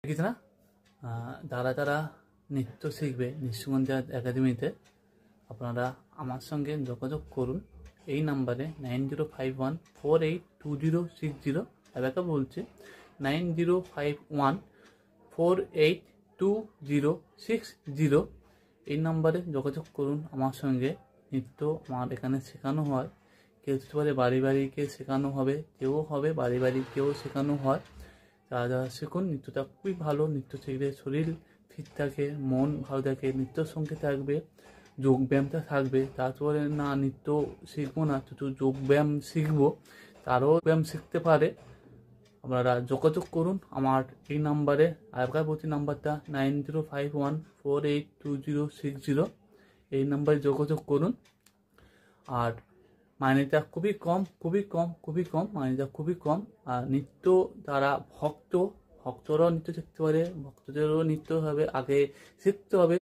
ঠিক না? যারা যারা নৃত্য শিখবে নিঃসুগন্ধি একাডেমিতে আপনারা আমার সঙ্গে যোগাযোগ করুন এই নাম্বারে 9051482060। এলাকা বলছে 9051482060। এই নাম্বারে যোগাযোগ করুন আমার সঙ্গে। নৃত্য আমার এখানে শেখানো হয়। কেউ হতে পারে বাড়ি বাড়িকে শেখানো হবে, কেউ হবে বাড়ি বাড়ি কেউ শেখানো হয়। যারা যারা শিখুন, নৃত্যটা খুবই ভালো। নৃত্য শিখলে শরীর ফিট থাকে, মন ভালো থাকে, নৃত্যর সঙ্গে থাকবে, যোগব্যায়ামটা থাকবে। তারপরে না নৃত্য শিখবো না, শুধু যোগব্যায়াম শিখবো, তারও ব্যায়াম শিখতে পারে। আপনারা যোগাযোগ করুন আমার এই নাম্বারে। আগের প্রতি নাম্বারটা 9051482060। এই নাম্বারে যোগাযোগ করুন। আর মাইনেটা খুবই কম, খুবই কম, খুবই কম, মাইনেটা খুবই কম। আর নৃত্য যারা ভক্তরাও নৃত্য শিখতে পারে, ভক্তদেরও নৃত্য হবে, আগে শিখতে হবে।